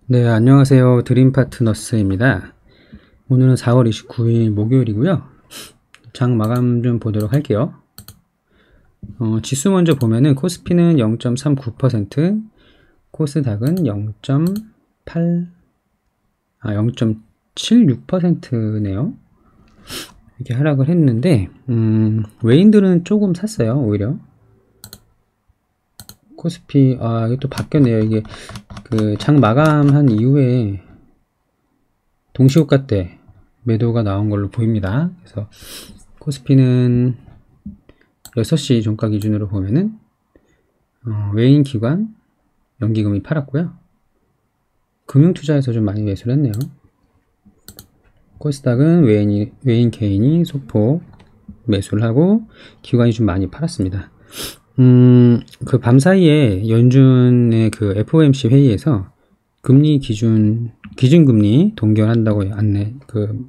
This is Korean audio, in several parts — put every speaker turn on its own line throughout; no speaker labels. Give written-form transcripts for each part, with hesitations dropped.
네, 안녕하세요. 드림파트너스입니다. 오늘은 4월 29일 목요일이고요. 장 마감 좀 보도록 할게요. 지수 먼저 보면은 코스피는 0.39%, 코스닥은 0.76%네요. 이렇게 하락을 했는데, 외인들은 조금 샀어요, 오히려. 코스피, 이게 또 바뀌었네요. 이게 그 장 마감한 이후에 동시호가 때 매도가 나온 걸로 보입니다. 그래서 코스피는 6시 종가 기준으로 보면은 외인 기관 연기금이 팔았고요. 금융투자에서 좀 많이 매수를 했네요. 코스닥은 외인 개인이 소폭 매수를 하고 기관이 좀 많이 팔았습니다. 그 밤사이에 연준의 그 FOMC 회의에서 금리 기준금리 동결한다고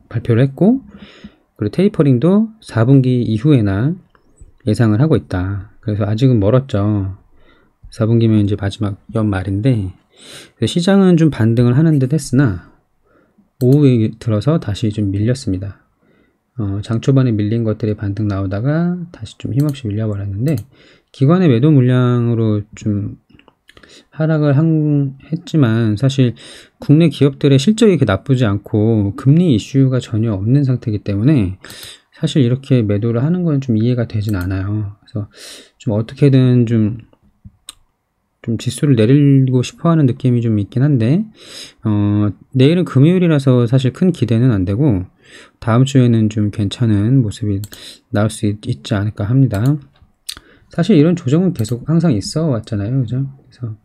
발표를 했고, 그리고 테이퍼링도 4분기 이후에나 예상을 하고 있다. 그래서 아직은 멀었죠. 4분기면 이제 마지막 연말인데, 시장은 좀 반등을 하는 듯 했으나, 오후에 들어서 다시 좀 밀렸습니다. 장 초반에 밀린 것들이 반등 나오다가 다시 좀 힘없이 밀려버렸는데, 기관의 매도 물량으로 좀 하락을 했지만 사실 국내 기업들의 실적이 그렇게 나쁘지 않고 금리 이슈가 전혀 없는 상태이기 때문에 사실 이렇게 매도를 하는 건 좀 이해가 되진 않아요. 그래서 좀 어떻게든 좀 지수를 내리고 싶어 하는 느낌이 좀 있긴 한데, 내일은 금요일이라서 사실 큰 기대는 안 되고, 다음 주에는 좀 괜찮은 모습이 나올 수 있지 않을까 합니다. 사실 이런 조정은 계속 항상 있어 왔잖아요. 그죠? 그래서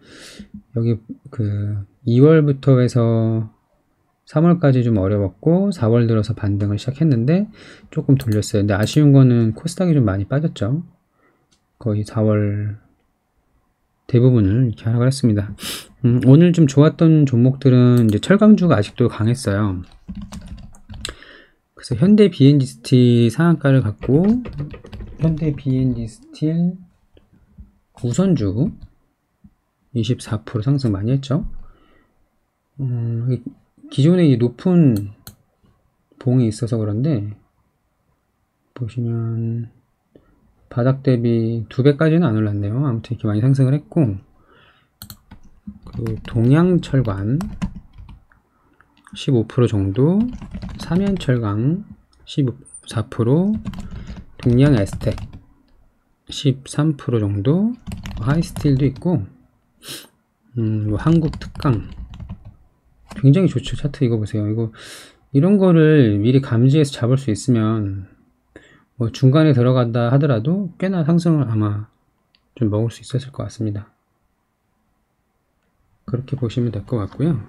여기 그 2월부터 해서 3월까지 좀 어려웠고 4월 들어서 반등을 시작했는데 조금 돌렸어요. 근데 아쉬운 거는 코스닥이 좀 많이 빠졌죠. 거의 4월 대부분을 이렇게 하락을 했습니다. 오늘 좀 좋았던 종목들은 이제 철강주가 아직도 강했어요. 그래서 현대 BNG 스틸 상한가를 갖고 현대 BNG 스틸 우선주 24% 상승 많이 했죠. 기존에 이 높은 봉이 있어서 그런데 보시면 바닥 대비 2배까지는 안 올랐네요. 아무튼 이렇게 많이 상승을 했고, 그 동양철관 15% 정도, 삼연철강 14%, 동양 에스텍 13% 정도, 하이스틸도 있고, 한국 특강 굉장히 좋죠. 차트 이거 보세요. 이런 거를 미리 감지해서 잡을 수 있으면 뭐 중간에 들어간다 하더라도 꽤나 상승을 아마 좀 먹을 수 있었을 것 같습니다. 그렇게 보시면 될 것 같고요.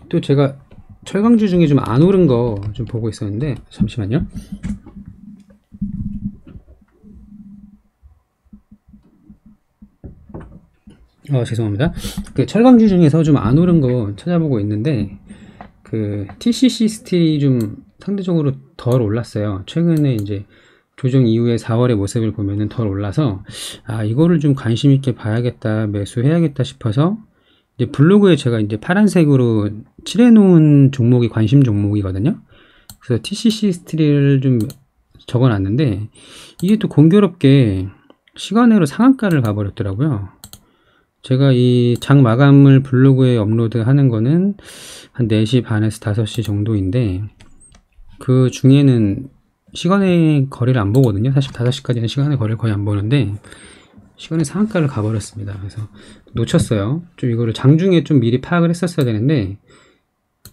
또 제가 철강주 중에 좀 안 오른 거 좀 보고 있었는데, 잠시만요. 죄송합니다. 그 철강주 중에서 좀 안 오른 거 찾아보고 있는데, 그 TCC 스틸이 좀 상대적으로 덜 올랐어요. 최근에 이제 조정 이후에 4월의 모습을 보면은 덜 올라서, 이거를 좀 관심 있게 봐야겠다, 매수해야겠다 싶어서, 이제 블로그에 제가 이제 파란색으로 칠해놓은 종목이 관심 종목이거든요. 그래서 TCC 스틸을 좀 적어놨는데, 이게 또 공교롭게 시간으로 상한가를 가버렸더라고요. 제가 이 장 마감을 블로그에 업로드 하는 거는 한 4시 반에서 5시 정도인데, 그 중에는 시간의 거리를 안 보거든요. 사실 5시까지는 시간의 거리를 거의 안 보는데, 시간의 상한가를 가버렸습니다. 그래서 놓쳤어요. 좀 이거를 장중에 좀 미리 파악을 했었어야 되는데,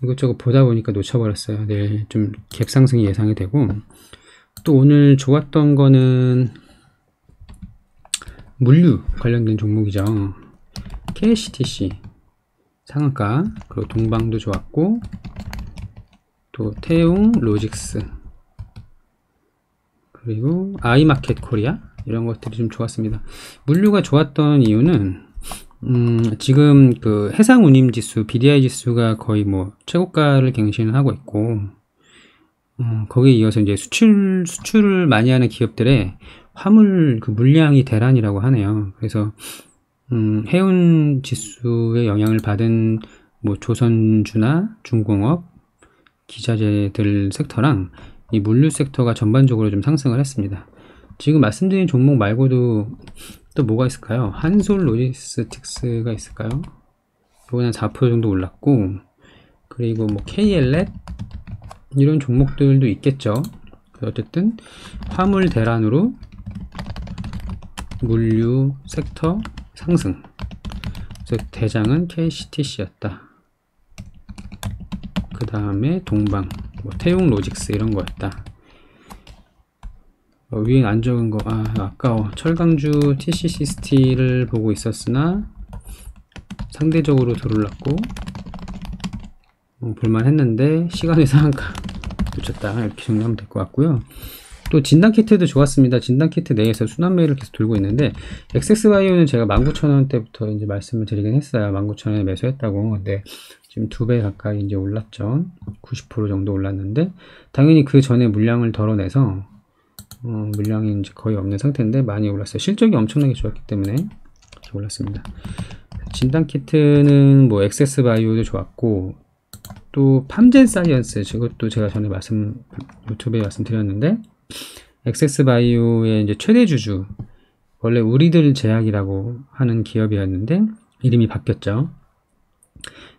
이것저것 보다 보니까 놓쳐버렸어요. 내일 좀 갭상승이 예상이 되고, 또 오늘 좋았던 거는 물류 관련된 종목이죠. KCTC 상한가, 그리고 동방도 좋았고, 또 태용 로직스, 그리고 아이마켓 코리아, 이런 것들이 좀 좋았습니다. 물류가 좋았던 이유는 지금 그 해상 운임 지수 BDI 지수가 거의 뭐 최고가를 갱신을 하고 있고, 거기에 이어서 이제 수출을 많이 하는 기업들의 화물 그 물량이 대란이라고 하네요. 그래서 해운 지수의 영향을 받은 뭐 조선주나 중공업, 기자재들 섹터랑 이 물류 섹터가 전반적으로 좀 상승을 했습니다. 지금 말씀드린 종목 말고도 또 뭐가 있을까요? 한솔 로지스틱스가 있을까요? 이거는 4% 정도 올랐고, 그리고 뭐 KL렛 이런 종목들도 있겠죠. 어쨌든 화물 대란으로 물류 섹터 상승. 그래서 대장은 KCTC였다. 그 다음에 동방, 뭐 태용 로직스 이런 거였다. 위에 안 적은 거, 아까워. 철강주 TCC 스틸을 보고 있었으나 상대적으로 들어올랐고 볼만했는데 시간의 상한가 놓쳤다. 이렇게 정리하면 될 것 같고요. 또 진단키트도 좋았습니다. 진단키트 내에서 순환매를 계속 돌고 있는데 엑세스바이오는 제가 19,000원대부터 이제 말씀을 드리긴 했어요. 19,000원에 매수했다고. 근데 지금 2배 가까이 이제 올랐죠. 90% 정도 올랐는데 당연히 그 전에 물량을 덜어내서 물량이 이제 거의 없는 상태인데 많이 올랐어요. 실적이 엄청나게 좋았기 때문에 이렇게 올랐습니다. 진단키트는 뭐 엑세스바이오도 좋았고, 또 팜젠사이언스, 이것도 제가 전에 유튜브에 말씀드렸는데 엑세스바이오의 이제 최대 주주, 원래 우리들 제약이라고 하는 기업이었는데 이름이 바뀌었죠.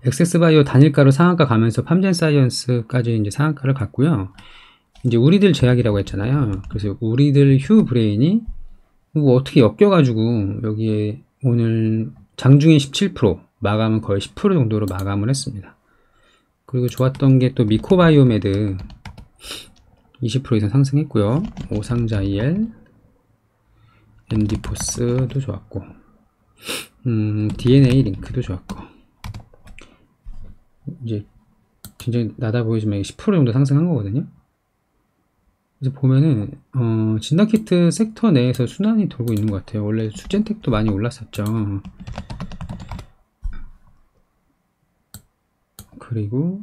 엑세스바이오 단일가로 상한가 가면서 팜젠사이언스까지 이제 상한가를 갔고요. 이제 우리들 제약이라고 했잖아요. 그래서 우리들 휴브레인이 뭐 어떻게 엮여가지고 여기에 오늘 장중에 17%, 마감은 거의 10% 정도로 마감을 했습니다. 그리고 좋았던 게 또 미코바이오메드 20% 이상 상승했고요. 오상자이엘, 엔디포스도 좋았고, DNA 링크도 좋았고, 이제 굉장히 나다 보이지만 10% 정도 상승한 거거든요. 그래서 보면은 진단키트 섹터 내에서 순환이 돌고 있는 것 같아요. 원래 수젠텍도 많이 올랐었죠. 그리고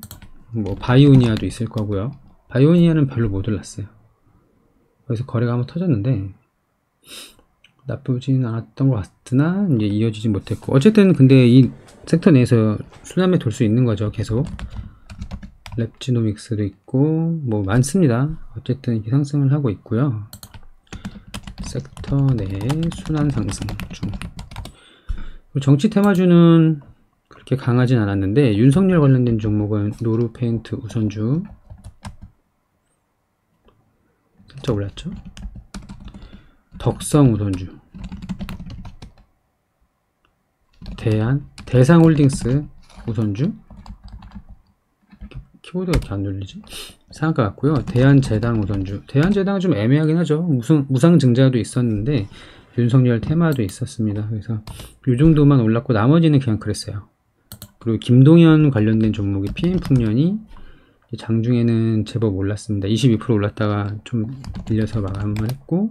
뭐 바이오니아도 있을 거고요. 바이오니아는 별로 못 올랐어요. 그래서 거래가 한번 터졌는데 나쁘진 않았던 것 같으나 이제 이어지지 못했고, 어쨌든 근데 이 섹터 내에서 순환매 돌 수 있는 거죠. 계속 랩지노믹스도 있고 뭐 많습니다. 어쨌든 이렇게 상승을 하고 있고요. 섹터 내 순환 상승 중. 정치 테마주는 그렇게 강하진 않았는데 윤석열 관련된 종목은 노루페인트 우선주 살짝 올랐죠. 덕성 우선주, 대상홀딩스 우선주, 키보드가 이렇게 안 눌리지? 상한가 같고요. 대한제당 우선주, 대한제당은 좀 애매하긴 하죠. 무상증자도 있었는데 윤석열 테마도 있었습니다. 그래서 이 정도만 올랐고 나머지는 그냥 그랬어요. 그리고 김동연 관련된 종목이 PM풍년이 장중에는 제법 올랐습니다. 22% 올랐다가 좀 밀려서 마감을 했고,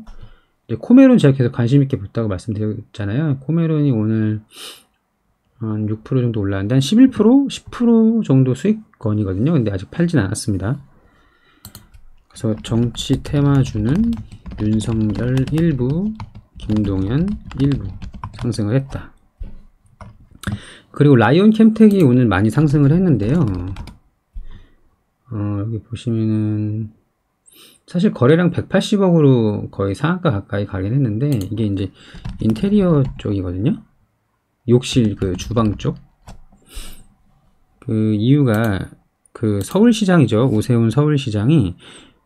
이제 코메론 제가 계속 관심 있게 봤다고 말씀드렸잖아요. 코메론이 오늘 한 6% 정도 올랐는데 한 11%? 10% 정도 수익권이거든요. 근데 아직 팔진 않았습니다. 그래서 정치 테마주는 윤석열 일부, 김동연 일부 상승을 했다. 그리고 라이온 캠텍이 오늘 많이 상승을 했는데요. 여기 보시면은 사실 거래량 180억으로 거의 상한가 가까이 가긴 했는데 이게 이제 인테리어 쪽이거든요. 욕실 그 주방 쪽. 그 이유가 그 서울시장이죠. 오세훈 서울시장이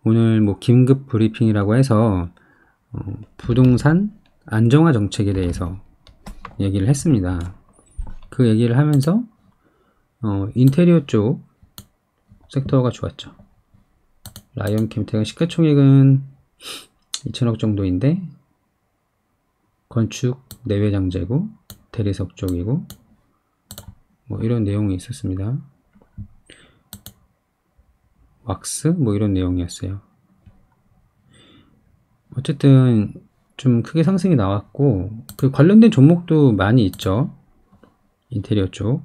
오늘 뭐 긴급 브리핑이라고 해서 부동산 안정화 정책에 대해서 얘기를 했습니다. 그 얘기를 하면서 인테리어 쪽 섹터가 좋았죠. 라이온 캠텍은 시가총액은 2천억 정도인데 건축 내외장 재고 대리석 쪽이고 뭐 이런 내용이 있었습니다. 왁스 뭐 이런 내용이었어요. 어쨌든 좀 크게 상승이 나왔고 그 관련된 종목도 많이 있죠. 인테리어 쪽.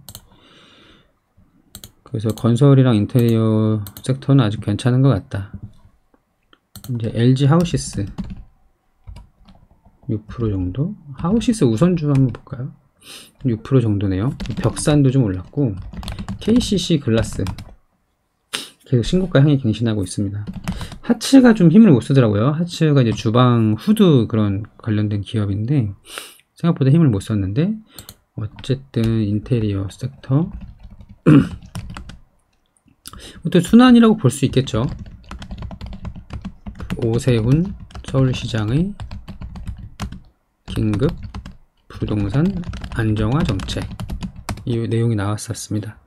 그래서 건설이랑 인테리어 섹터는 아주 괜찮은 것 같다. 이제 LG 하우시스 6% 정도. 하우시스 우선주 한번 볼까요? 6% 정도네요. 벽산도 좀 올랐고, KCC 글라스 계속 신고가 향이 갱신하고 있습니다. 하츠가 좀 힘을 못 쓰더라고요. 하츠가 이제 주방 후드 그런 관련된 기업인데 생각보다 힘을 못 썼는데, 어쨌든 인테리어 섹터 또 순환이라고 볼 수 있겠죠. 오세훈 서울시장의 긴급 부동산 안정화 정책, 이 내용이 나왔었습니다.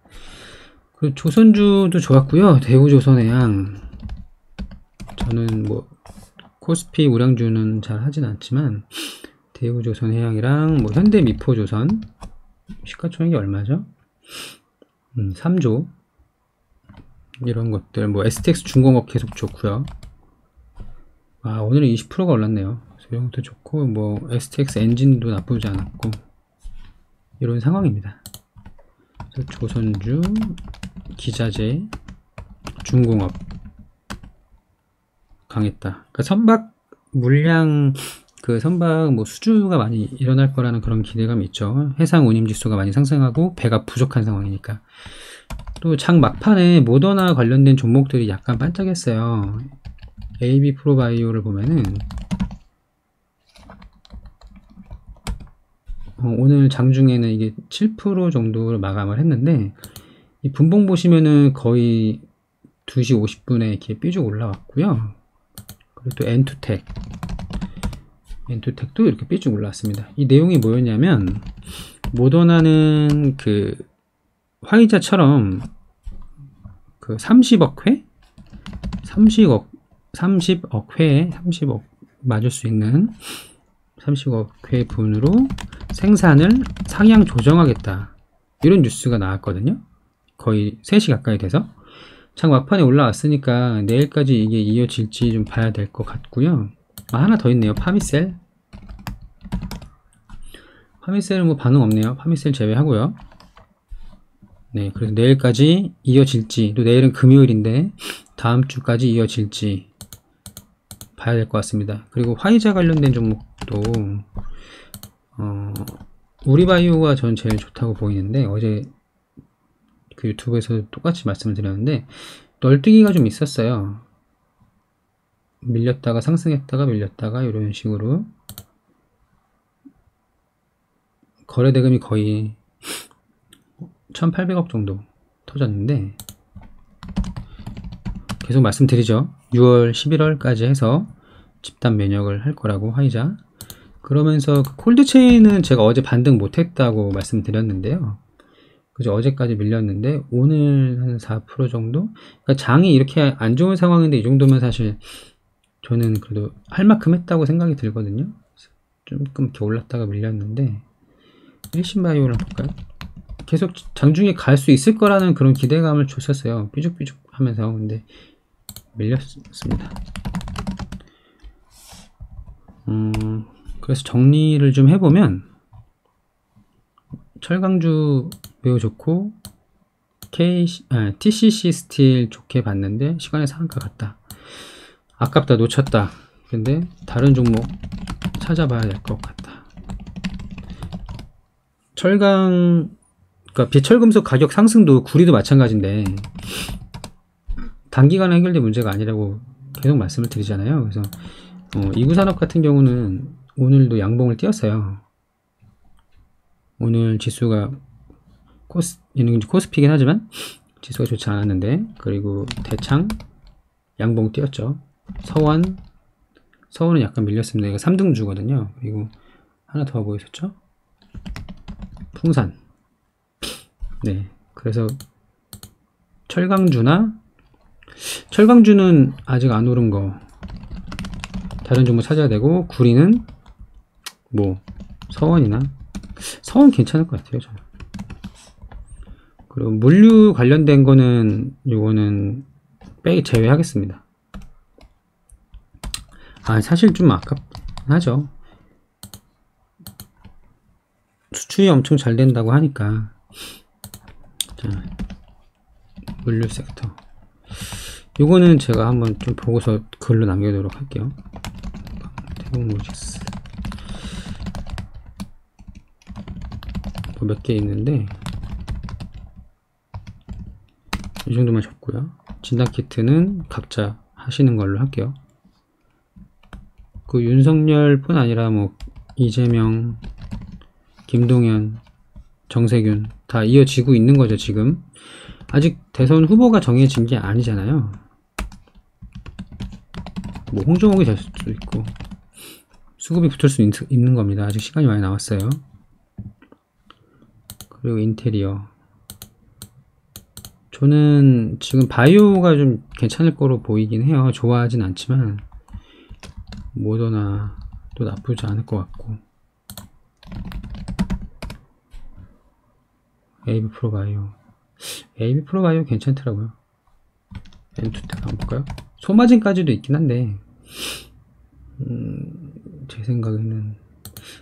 그리고 조선주도 좋았고요. 대우조선해양, 저는 뭐 코스피 우량주는 잘 하진 않지만 대우조선해양이랑 뭐 현대미포조선, 시가총액이 얼마죠? 3조, 이런 것들, 뭐 STX 중공업 계속 좋고요. 오늘은 20%가 올랐네요. 이런 것도 좋고, 뭐 STX 엔진도 나쁘지 않았고, 이런 상황입니다. 그래서 조선주, 기자재, 중공업 강했다. 그러니까 선박 물량, 선박 뭐 수주가 많이 일어날 거라는 그런 기대감이 있죠. 해상 운임 지수가 많이 상승하고 배가 부족한 상황이니까. 또 장 막판에 모더나 관련된 종목들이 약간 반짝했어요. AB 프로바이오를 보면은 오늘 장중에는 이게 7% 정도를 마감을 했는데, 이 분봉 보시면은 거의 2시 50분에 이렇게 삐죽 올라왔고요. 그리고 또 엔투텍도 이렇게 삐죽 올라왔습니다. 이 내용이 뭐였냐면, 모더나는 화이자처럼 30억 회? 30억 회에 30억 맞을 수 있는 30억 회 분으로 생산을 상향 조정하겠다, 이런 뉴스가 나왔거든요. 거의 3시 가까이 돼서 장 막판에 올라왔으니까 내일까지 이게 이어질지 좀 봐야 될 것 같고요. 하나 더 있네요. 파미셀은 뭐 반응 없네요. 파미셀 제외하고요. 네, 그래서 내일까지 이어질지, 또 내일은 금요일인데 다음 주까지 이어질지 봐야 될 것 같습니다. 그리고 화이자 관련된 종목도 우리바이오가 전 제일 좋다고 보이는데, 어제 유튜브에서 똑같이 말씀을 드렸는데 널뛰기가 좀 있었어요. 밀렸다가 상승했다가 밀렸다가, 이런 식으로 거래 대금이 거의 1800억 정도 터졌는데, 계속 말씀드리죠. 6월 11월까지 해서 집단 면역을 할 거라고, 화이자. 그러면서 콜드체인은 제가 어제 반등 못했다고 말씀드렸는데요. 그죠? 어제까지 밀렸는데 오늘 한 4% 정도? 그러니까 장이 이렇게 안 좋은 상황인데 이 정도면 사실 저는 그래도 할 만큼 했다고 생각이 들거든요. 조금 이렇게 올랐다가 밀렸는데, 일신바이오를 볼까요? 계속 장중에 갈 수 있을 거라는 그런 기대감을 줬었어요. 삐죽삐죽 하면서. 근데 밀렸습니다. 그래서 정리를 좀 해보면, 철강주 매우 좋고, TCC 스틸 좋게 봤는데 시간의 상한가 같다. 아깝다, 놓쳤다. 근데 다른 종목 찾아봐야 될 것 같다. 그러니까 비철금속 가격 상승도 구리도 마찬가지인데 단기간에 해결될 문제가 아니라고 계속 말씀을 드리잖아요. 그래서 이구산업 같은 경우는 오늘도 양봉을 띄었어요. 오늘 지수가 코스피긴 하지만 지수가 좋지 않았는데, 그리고 대창 양봉 띄었죠. 서원은 약간 밀렸습니다. 이거 3등주거든요. 그리고 하나 더 보이셨죠? 풍산. 네, 그래서 철강주는 아직 안 오른 거 다른 종목 찾아야 되고, 구리는 뭐 서원 괜찮을 것 같아요, 저는. 그리고 물류 관련된 거는 요거는 제외하겠습니다. 사실 좀 아깝긴 하죠. 수출이 엄청 잘 된다고 하니까. 자, 물류 섹터 요거는 제가 한번 좀 보고서 글로 남겨두도록 할게요. 태국로직스. 몇 개 있는데 이 정도만 적고요. 진단 키트는 각자 하시는 걸로 할게요. 그 윤석열뿐 아니라 뭐 이재명, 김동연, 정세균 다 이어지고 있는 거죠. 지금 아직 대선 후보가 정해진 게 아니잖아요. 뭐 홍정욱이 될 수도 있고 수급이 붙을 수 있는 겁니다. 아직 시간이 많이 남았어요. 그리고 인테리어, 저는 지금 바이오가 좀 괜찮을 거로 보이긴 해요. 좋아하진 않지만 모더나도 나쁘지 않을 것 같고, AB 프로바이오 괜찮더라고요. M2텍 한번 볼까요? 소마진까지도 있긴 한데 제 생각에는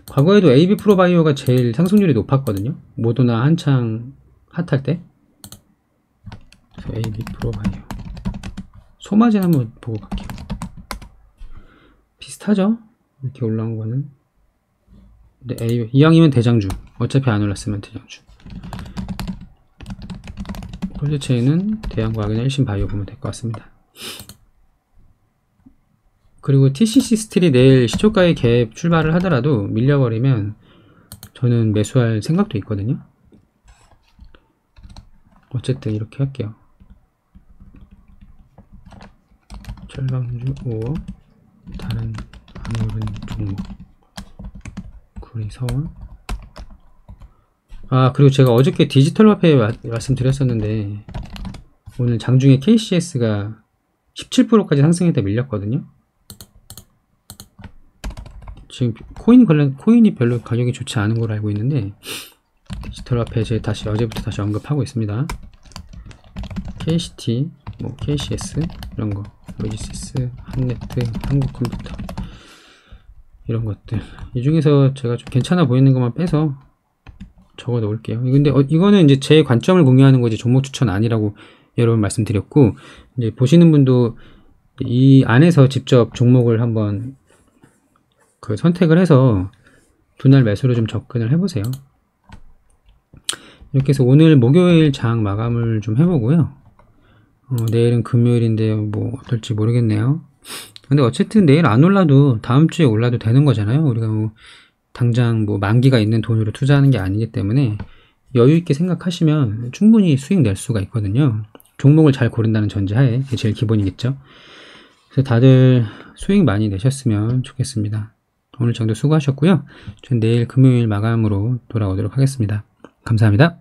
과거에도 AB 프로바이오가 제일 상승률이 높았거든요. 모더나 한창 핫할 때. 그래서 AB 프로바이오, 소마진 한번 보고 갈게요. 비슷하죠? 이렇게 올라온 거는. 근데 이왕이면 대장주, 어차피 안 올랐으면 대장주. 콜드체인은 대한과학이나 일신바이오 보면 될 것 같습니다. 그리고 TCC 스틸이 내일 시초가의 갭 출발을 하더라도 밀려버리면 저는 매수할 생각도 있거든요. 어쨌든 이렇게 할게요. 철강주 5억, 다른 안 오른 종목 구리 서울. 그리고 제가 어저께 디지털 화폐 말씀드렸었는데 오늘 장중에 KCS가 17%까지 상승했다 밀렸거든요. 지금 코인이 별로 가격이 좋지 않은 걸로 알고 있는데 디지털 화폐 제가 어제부터 다시 언급하고 있습니다. KCT, 뭐 KCS 이런 거, 로지시스, 한네트, 한국컴퓨터 이런 것들, 이 중에서 제가 좀 괜찮아 보이는 것만 빼서 적어 놓을게요. 근데 이거는 이제 제 관점을 공유하는 거지 종목 추천 아니라고 여러 번 말씀드렸고, 이제 보시는 분도 이 안에서 직접 종목을 한번 선택을 해서 분할 매수로 좀 접근을 해보세요. 이렇게 해서 오늘 목요일 장 마감을 좀 해보고요. 내일은 금요일인데 뭐 어떨지 모르겠네요. 근데 어쨌든 내일 안 올라도 다음 주에 올라도 되는 거잖아요. 우리가 뭐 당장 뭐 만기가 있는 돈으로 투자하는 게 아니기 때문에 여유 있게 생각하시면 충분히 수익 낼 수가 있거든요. 종목을 잘 고른다는 전제하에. 그게 제일 기본이겠죠. 그래서 다들 수익 많이 내셨으면 좋겠습니다. 오늘 정도 수고하셨고요. 전 내일 금요일 마감으로 돌아오도록 하겠습니다. 감사합니다.